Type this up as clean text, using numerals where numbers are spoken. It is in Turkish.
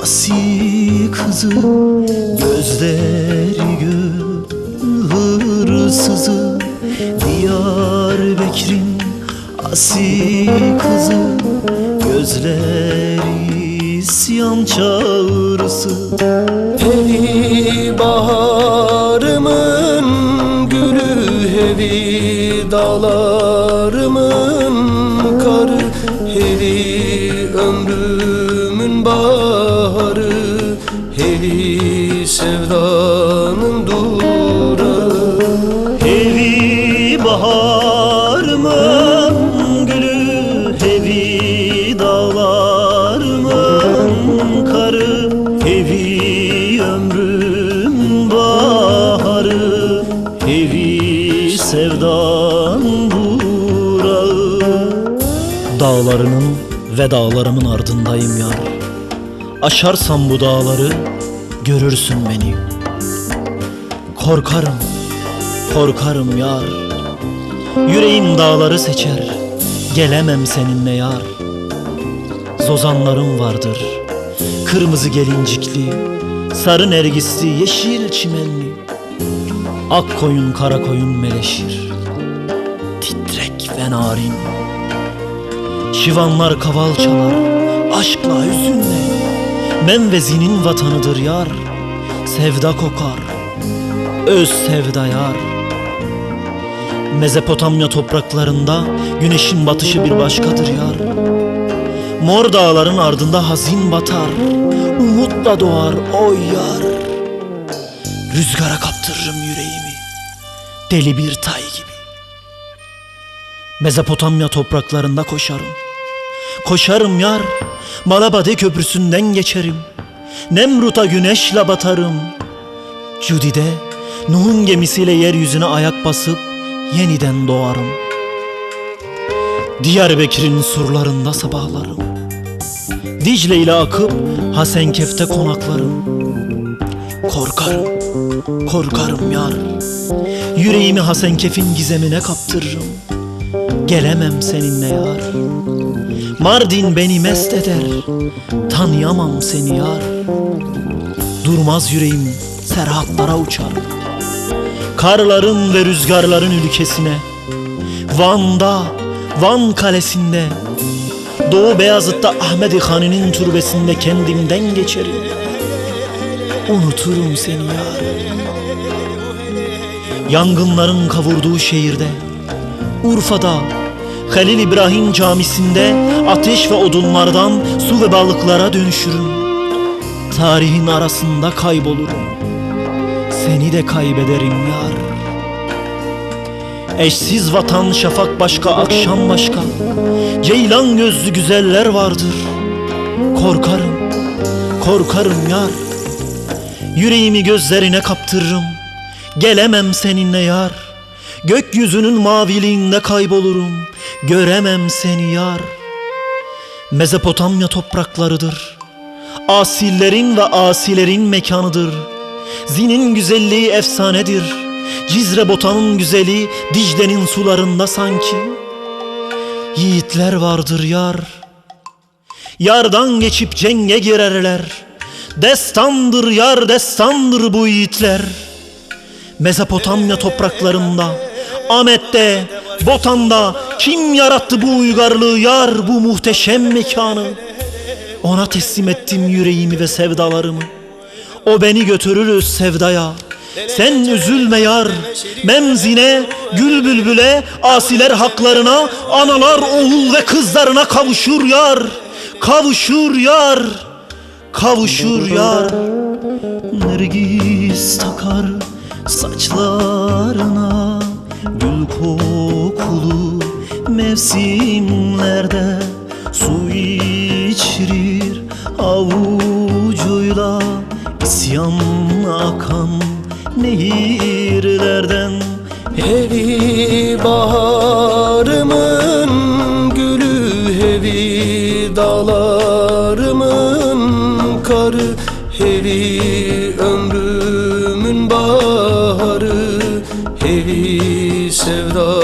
asi kızı, gözleri gül hırsızı. Diyarbakır'ın asi kızı, gözleri isyan çağrısı. Hevi baharımın gülü, hevi dağlarımın karı, hevi ömrümün baharı, hevi sevdanın durağı. Hevi baharımın gülü, hevi dağlarımın karı, hevi ömrümün baharı, hevi sevdan durağı. Dağlarının ve dağlarımın ardındayım yar. Aşarsam bu dağları görürsün beni. Korkarım, korkarım yar. Yüreğim dağları seçer, gelemem seninle yar. Zozanlarım vardır, kırmızı gelincikli, sarı nergisli, yeşil çimenli. Ak koyun kara koyun meleşir, titrek ve narin. Şivanlar kaval çalar, aşkla hüzünle. Menvezinin vatanıdır yar, sevda kokar, öz sevda yar. Mezopotamya topraklarında güneşin batışı bir başkadır yar. Mor dağların ardında hazin batar, umutla doğar oy yar. Rüzgara kaptırırım yüreğimi, deli bir tay gibi. Mezopotamya topraklarında koşarım, koşarım yar. Malabade köprüsünden geçerim, Nemrut'a güneşle batarım. Cudi'de Nuh'un gemisiyle yeryüzüne ayak basıp yeniden doğarım. Diyarbakır'ın surlarında sabahlarım, Dicle ile akıp Hasenkef'te konaklarım. Korkarım, korkarım yar. Yüreğimi Hasenkef'in gizemine kaptırırım. Gelemem seninle yar. Mardin beni mest eder, tanıyamam seni yar. Durmaz yüreğim, serhatlara uçar, karların ve rüzgarların ülkesine. Van'da, Van kalesinde, Doğu Beyazıt'ta Ahmedi Hani'nin türbesinde kendimden geçerim. Unuturum seni yar. Yangınların kavurduğu şehirde, Urfa'da Halil İbrahim camisinde ateş ve odunlardan su ve balıklara dönüşürüm. Tarihin arasında kaybolurum, seni de kaybederim yar. Eşsiz vatan şafak başka, akşam başka, ceylan gözlü güzeller vardır. Korkarım, korkarım yar. Yüreğimi gözlerine kaptırırım, gelemem seninle yar. Gökyüzünün maviliğinde kaybolurum, göremem seni yar. Mezopotamya topraklarıdır, asillerin ve asilerin mekanıdır. Zin'in güzelliği efsanedir, Cizre Botan'ın güzeli Dicle'nin sularında sanki. Yiğitler vardır yar, yardan geçip cenge girerler. Destandır yar, destandır bu yiğitler. Mezopotamya topraklarında, Ahmet'te, Botan'da kim yarattı bu uygarlığı yar, bu muhteşem mekanı? Ona teslim ettim yüreğimi ve sevdalarımı. O beni götürür sevdaya. Sen üzülme yar. Memzine, gül bülbüle, asiler haklarına, analar oğul ve kızlarına kavuşur yar. Kavuşur yar. Kavuşur yar. Nergis takar saçlarına, gül kokulu mevsimlerde su içirir avucuyla, isyan akan nehirlerden. Hevi baharımın gülü, hevi dağlarımın karı, hevi ömrümün baharı, hevi sevda